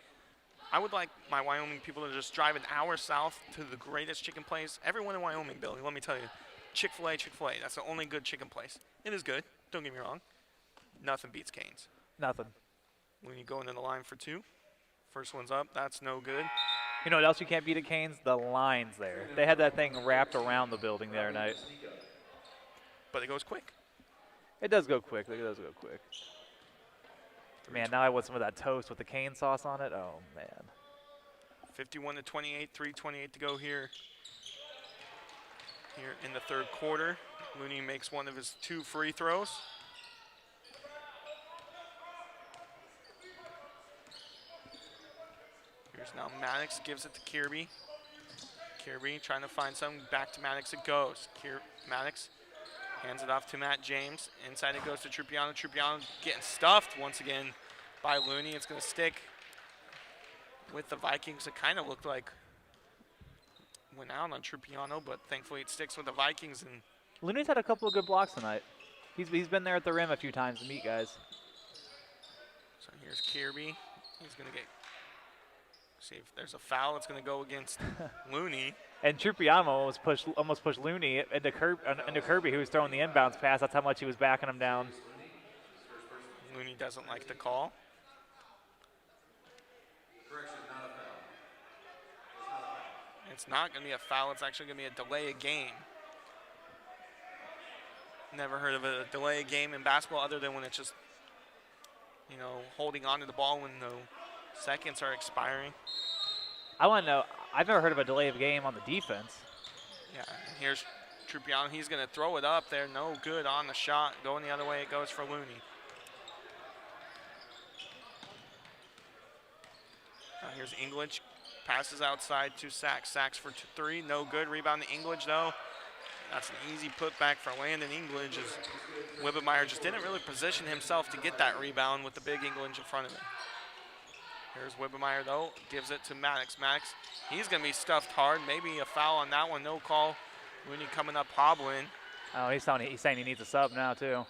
I would like my Wyoming people to just drive an hour south to the greatest chicken place. Everyone in Wyoming, Billy, let me tell you, Chick-fil-A, Chick-fil-A. That's the only good chicken place. It is good. Don't get me wrong. Nothing beats Canes. Nothing. When you go into the line for two, first one's up. That's no good. You know what else you can't beat at Canes? The lines there. They had that thing wrapped around the building the other night. But it goes quick. It does go quick. It does go quick. Man, now I want some of that toast with the cane sauce on it. Oh, man. 51 to 28, 3:28 to go here. Here in the third quarter, Looney makes one of his 2 free throws. Here's now Matnix, gives it to Kirby. Kirby trying to find something, back to Matnix it goes. Matnix hands it off to Matt James. Inside it goes to Trupiano. Trupiano getting stuffed once again by Looney. It's going to stick with the Vikings. It kind of looked like went out on Trupiano, but thankfully it sticks with the Vikings. And Looney's had a couple of good blocks tonight. He's been there at the rim a few times to meet guys. So here's Kirby. He's going to see if there's a foul. It's going to go against Looney. And Trupiano almost pushed Looney into Kirby, who was throwing the inbounds pass. That's how much he was backing him down. Looney doesn't like the call. Correction, not a foul. It's not going to be a foul. It's actually going to be a delay of game. Never heard of a delay of game in basketball other than when it's just, you know, holding on to the ball when the seconds are expiring. I want to know, I've never heard of a delay of game on the defense. Yeah, and here's Trupiano. He's going to throw it up there. No good on the shot. Going the other way, it goes for Looney. Now here's English. Passes outside to Sachs. Sachs for 3. No good. Rebound to English, though. That's an easy putback for Landon English, as Wibbemeyer just didn't really position himself to get that rebound with the big English in front of him. Here's Wibbemeyer, though. Gives it to Matnix. Matnix, he's going to be stuffed hard. Maybe a foul on that one. No call. Looney coming up hobbling. Oh, he's saying he needs a sub now, too.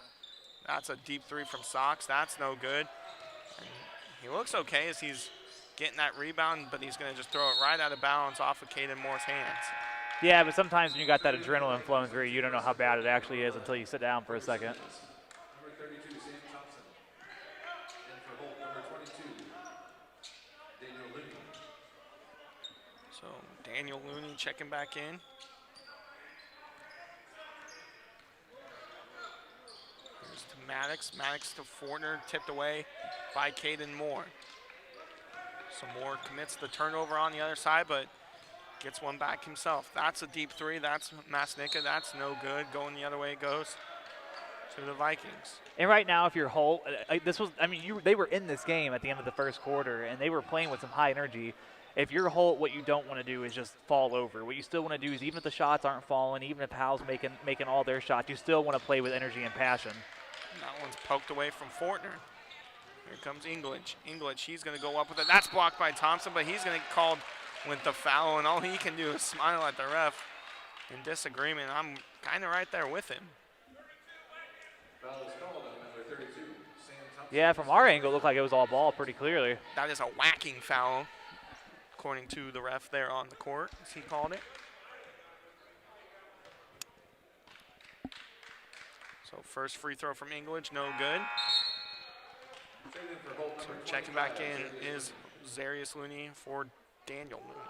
That's a deep 3 from Sox. That's no good. And he looks okay as he's getting that rebound, but he's going to just throw it right out of bounds off of Caden Moore's hands. Yeah, but sometimes when you got that adrenaline flowing through, you don't know how bad it actually is until you sit down for a second. Number 32, Sam Thompson. And for Holt, number 22, Daniel Looney. So Daniel Looney checking back in. Here's to Matnix. Matnix to Fortner, tipped away by Caden Moore. So Moore commits the turnover on the other side, but gets one back himself. That's a deep 3. That's Masnica. That's no good. Going the other way it goes to the Vikings. And right now, if you're Holt, they were in this game at the end of the first quarter, and they were playing with some high energy. If you're Holt, what you don't want to do is just fall over. What you still want to do is, even if the shots aren't falling, even if Howell's making all their shots, you still want to play with energy and passion. That one's poked away from Fortner. Here comes English. English, he's going to go up with it. That's blocked by Thompson, but he's going to get called with the foul, and all he can do is smile at the ref in disagreement. I'm kind of right there with him. Foul is called on number 32, Sam Thompson. Yeah, from our angle, it looked like it was all ball pretty clearly. That is a whacking foul, according to the ref there on the court, as he called it. So first free throw from English, no good. Traded for Holt, So number checking back 25, in is Zarius Looney for Daniel Looney.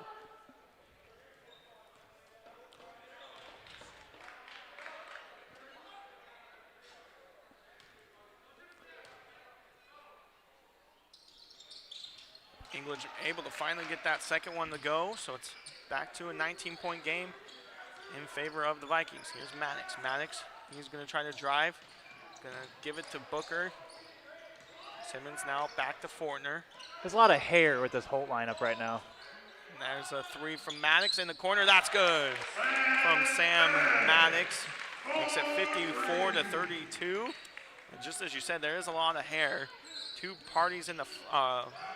English able to finally get that second one to go, so it's back to a 19-point game in favor of the Vikings. Here's Matnix. Matnix, he's going to try to drive. Going to give it to Booker. Simmons now back to Fortner. There's a lot of hair with this Holt lineup right now. And there's a 3 from Matnix in the corner. That's good from Sam Matnix. Makes it 54 to 32. And just as you said, there is a lot of hair. 2 parties in the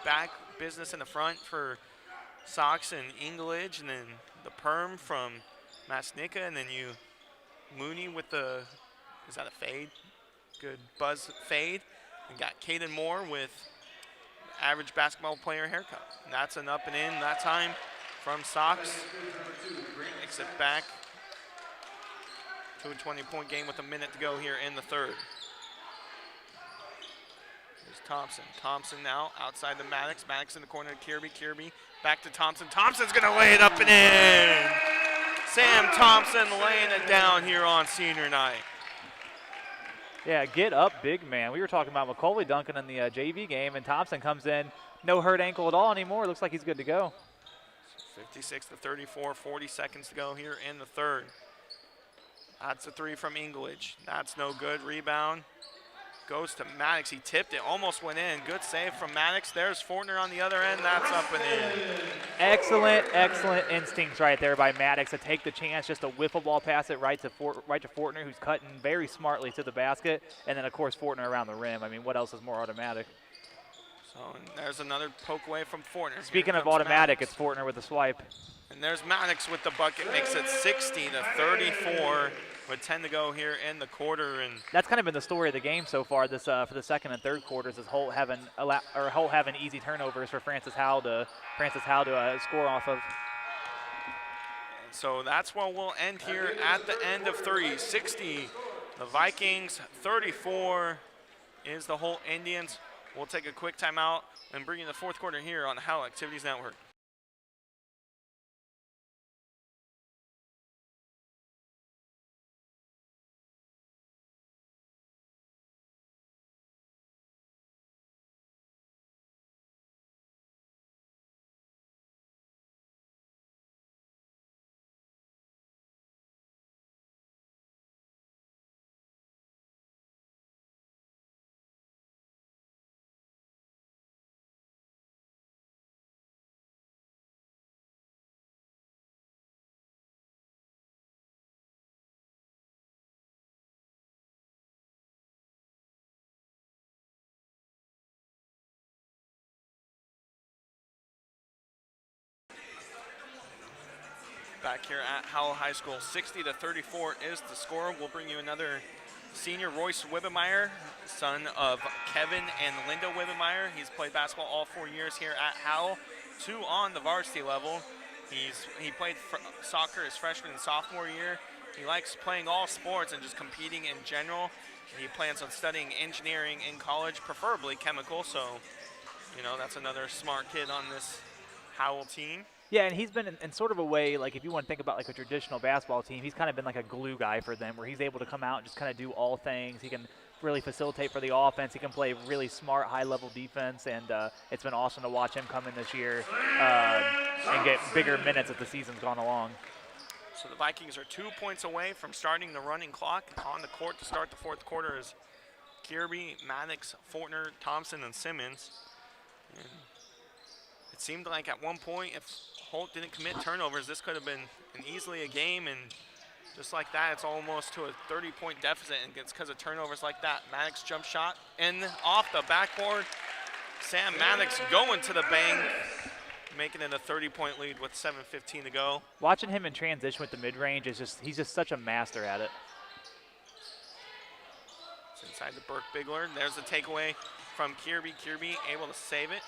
back, business in the front for Sox and Engelage, and then the perm from Matnix, and then you Mooney with the, is that a fade? Good buzz fade. And got Caden Moore with average basketball player haircut. And that's an up and in that time from Sox. Makes it back to a 20-point game with a minute to go here in the third. Here's Thompson. Thompson now outside the Matnix. Matnix in the corner to Kirby. Kirby back to Thompson. Thompson's going to lay it up and in. Sam Thompson laying it down here on senior night. Yeah, get up, big man. We were talking about Macaulay dunking in the JV game, and Thompson comes in, no hurt ankle at all anymore. Looks like he's good to go. 56-34, 40 seconds to go here in the third. That's a three from Engelage. That's no good. Rebound goes to Matnix. He tipped it, almost went in. Good save from Matnix. There's Fortner on the other end. That's up and in. Excellent, excellent instincts right there by Matnix to take the chance just to whiff a ball pass it right to Fortner, who's cutting very smartly to the basket, and then of course Fortner around the rim. I mean, what else is more automatic? So and there's another poke away from Fortner. Speaking of automatic, it's Fortner with the swipe. And there's Matnix with the bucket, makes it 60-34 with 10 to go here in the quarter. And that's kind of been the story of the game so far. This for the second and third quarters is Holt having easy turnovers for Francis Howell to score off of. And so that's where we'll end here at the end of three. 60, the Vikings. 34 is the Holt Indians. We'll take a quick timeout and bring you the fourth quarter here on the Howell Activities Network. Back here at Howell High School, 60-34 is the score. We'll bring you another senior, Royce Wibbemeyer, son of Kevin and Linda Wibbemeyer. He's played basketball all 4 years here at Howell, 2 on the varsity level. He played soccer his freshman and sophomore year. He likes playing all sports and just competing in general. He plans on studying engineering in college, preferably chemical, so, you know, that's another smart kid on this Howell team. Yeah, and he's been in sort of a way, like if you want to think about like a traditional basketball team, he's kind of been like a glue guy for them where he's able to come out and just kind of do all things. He can really facilitate for the offense. He can play really smart, high-level defense, and it's been awesome to watch him come in this year and get bigger minutes as the season's gone along. So the Vikings are 2 points away from starting the running clock. On the court to start the fourth quarter is Kirby, Matnix, Fortner, Thompson, and Simmons. And it seemed like at one point, if Holt didn't commit turnovers, this could have been easily a game, and just like that, it's almost to a 30-point deficit, and it's because of turnovers like that. Matnix jump shot, and off the backboard, Sam Matnix going to the bank, making it a 30-point lead with 7:15 to go. Watching him in transition with the mid-range is he's just such a master at it. It's inside the Burke Bigler. There's the takeaway from Kirby. Kirby able to save it.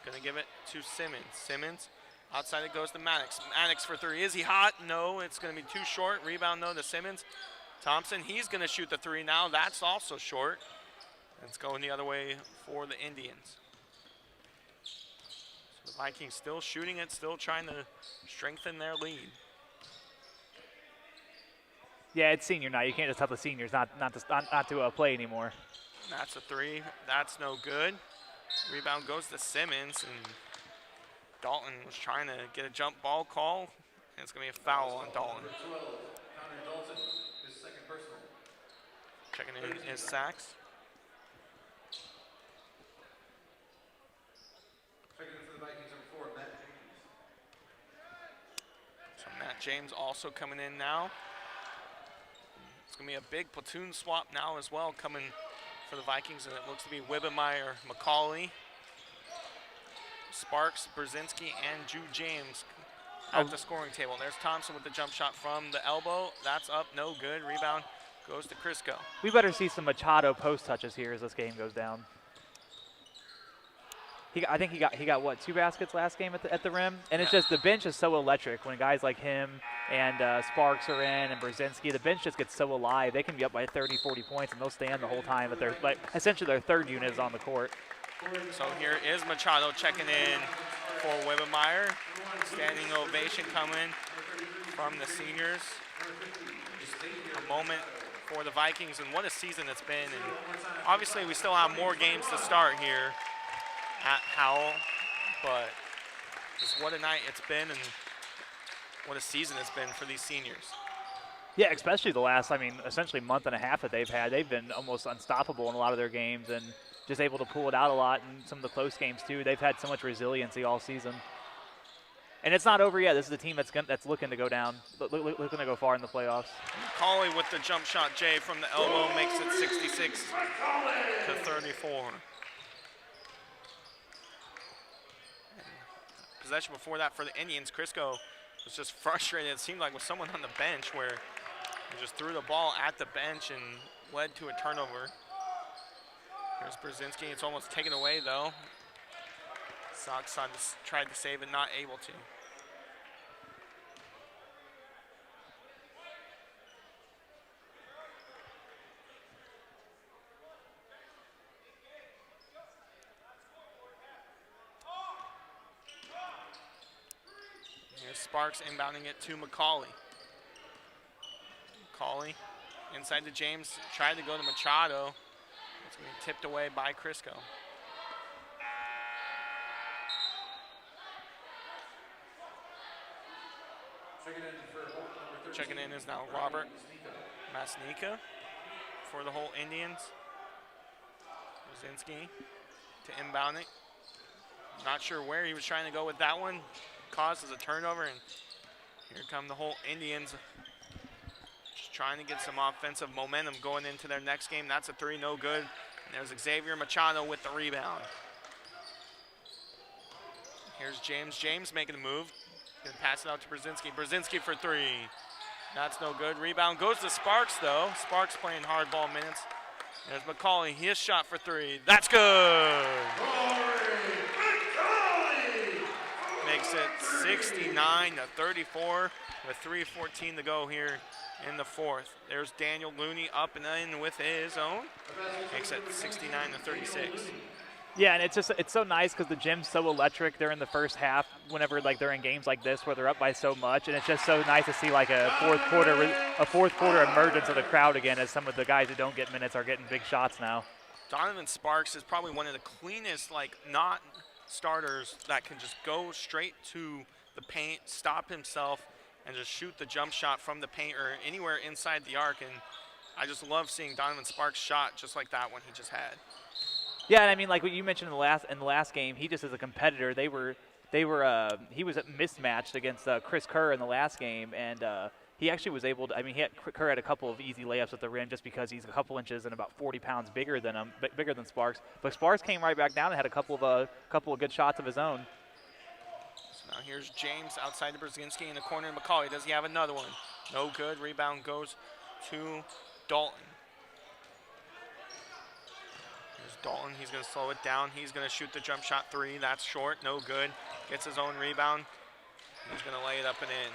Gonna give it to Simmons. Simmons, outside it goes to Matnix. Matnix for three. Is he hot? No, it's gonna be too short. Rebound though to Simmons. Thompson, he's gonna shoot the three now. That's also short. It's going the other way for the Indians. So the Vikings still shooting it, still trying to strengthen their lead. Yeah, it's senior night. You can't just tell the seniors not to play anymore. That's a three. That's no good. Rebound goes to Simmons, and Dalton was trying to get a jump ball call, and it's going to be a foul on Dalton. Checking in his sacks. So Matt James also coming in now. It's going to be a big platoon swap now as well coming for the Vikings, and it looks to be Wibbemeyer, McCauley. Sparks, Brzezinski, and Jude James at the scoring table. There's Thompson with the jump shot from the elbow. That's up, no good. Rebound goes to Crisco. We better see some Machado post touches here as this game goes down. I think he got what, 2 baskets last game at the rim, and it's just the bench is so electric when guys like him and Sparks are in and Brzezinski. The bench just gets so alive. They can be up by 30, 40 points, and they'll stand the whole time. But they're like essentially their third unit is on the court. So here is Machado checking in for Wibbemeyer. Standing ovation coming from the seniors. Just a moment for the Vikings, and what a season it's been. And obviously we still have more games to start here at Howell, but just what a night it's been and what a season it's been for these seniors. Yeah, especially the last, essentially month and a half that they've had. They've been almost unstoppable in a lot of their games and just able to pull it out a lot in some of the close games too. They've had so much resiliency all season. And it's not over yet. This is the team that's looking to go down, looking to go far in the playoffs. Colley with the jump shot, Jay, from the elbow, makes it 66 to 34. Possession before that for the Indians. Crisco was just frustrated, it seemed like, with someone on the bench where he just threw the ball at the bench and led to a turnover. Here's Brzezinski. It's almost taken away, though. Sox tried to save it, not able to. Here's Sparks inbounding it to McCauley. McCauley inside to James, tried to go to Machado. It's going to be tipped away by Crisco. Checking in is now Robert Masnika for the Holt Indians. Brzezinski to inbound it. Not sure where he was trying to go with that one. Causes a turnover, and here come the Holt Indians. Just trying to get some offensive momentum going into their next game. That's a 3, no good. And there's Xavier Machado with the rebound. Here's James. James making a move. Gonna pass it out to Brzezinski. Brzezinski for 3. That's no good. Rebound goes to Sparks, though. Sparks playing hard ball minutes. There's McCauley. His shot for 3. That's good. Makes it 69 to 34 with 3:14 to go here in the fourth. There's Daniel Looney up and in with his own. Makes it 69 to 36. Yeah, and it's so nice because the gym's so electric during the first half whenever they're in games like this where they're up by so much, and it's just so nice to see like a fourth quarter emergence of the crowd again as some of the guys who don't get minutes are getting big shots now. Donovan Sparks is probably one of the cleanest not starters that can just go straight to the paint, stop himself, and just shoot the jump shot from the paint or anywhere inside the arc. And I just love seeing Donovan Sparks shot just like that one he just had. Yeah, and like what you mentioned in the last game, he just as a competitor, he was mismatched against Chris Kerr in the last game, and he actually was able to. Kerr had a couple of easy layups at the rim just because he's a couple inches and about 40 pounds bigger than Sparks. But Sparks came right back down and had a couple of good shots of his own. So now here's James outside to Brzezinski in the corner. McCauley, does he have another one? No good. Rebound goes to Dalton. Here's Dalton. He's going to slow it down. He's going to shoot the jump shot 3. That's short. No good. Gets his own rebound. He's going to lay it up and in.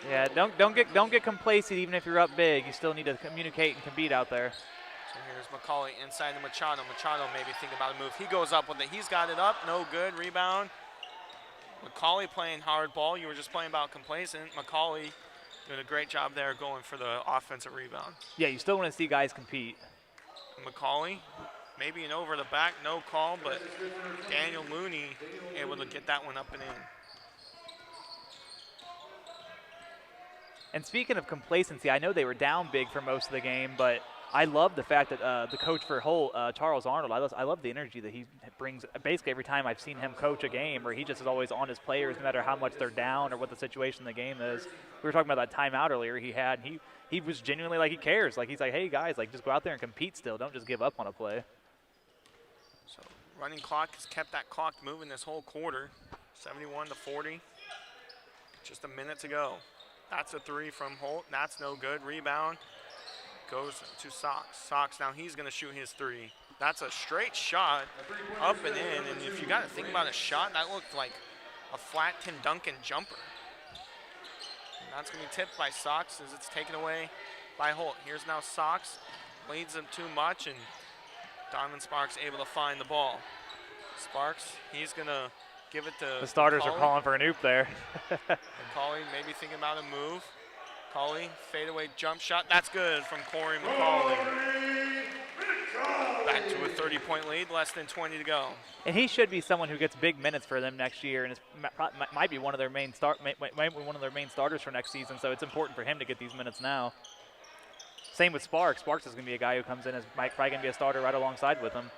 Yeah, don't get complacent even if you're up big. You still need to communicate and compete out there. So here's McCauley inside to Machado. Machado maybe thinking about a move. He goes up with it. He's got it up. No good. Rebound. McCauley playing hard ball. You were just playing about complacent. McCauley doing a great job there going for the offensive rebound. Yeah, you still want to see guys compete. McCauley, maybe an over the back, no call, but Daniel Looney able to get that one up and in. And speaking of complacency, I know they were down big for most of the game, but I love the fact that the coach for Holt, Charles Arnold, I love the energy that he brings basically every time I've seen him coach a game, where he just is always on his players no matter how much they're down or what the situation in the game is. We were talking about that timeout earlier he had. He was genuinely like he cares. Like he's like, hey guys, like just go out there and compete still. Don't just give up on a play. So Running clock has kept that clock moving this whole quarter. 71-40. Just a minute to go. That's a three from Holt. That's no good. Rebound goes to Sox. Sox, now he's going to shoot his three. That's a straight shot up and in. And if you got to think about a shot, that looked like a flat Tim Duncan jumper. And that's going to be tipped by Sox as it's taken away by Holt. Here's now Sox. Leads him too much, and Donovan Sparks able to find the ball. Sparks, he's going to give it to The starters Macaulay. are calling for an oop there. Macaulay maybe thinking about a move. Macaulay, fadeaway jump shot. That's good from Corey Macaulay. Back to a 30-point lead, less than 20 to go. And he should be someone who gets big minutes for them next year, and might be one of their main starters for next season. So it's important for him to get these minutes now. Same with Sparks. Sparks is going to be a guy who comes in as probably going to be a starter right alongside with him.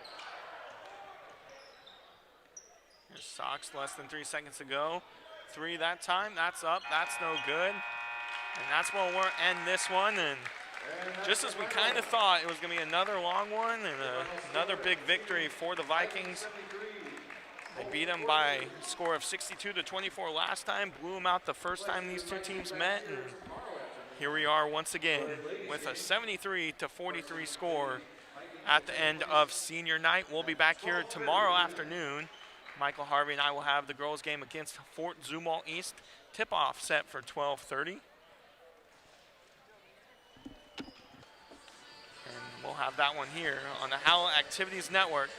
Here's Sox, less than 3 seconds to go. Three that time. That's up. That's no good. And that's where we'll end this one. And just as we kind of thought, it was going to be another long one and another big victory for the Vikings. They beat them by a score of 62-24 last time, blew them out the first time these two teams met, and here we are once again with a 73-43 score at the end of senior night. We'll be back here tomorrow afternoon. Michael Harvey and I will have the girls' game against Fort Zumwalt East. Tip-off set for 12:30. We'll have that one here on the Howell Activities Network.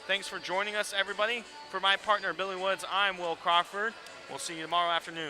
Thanks for joining us, everybody. For my partner, Billy Woods, I'm Will Crawford. We'll see you tomorrow afternoon.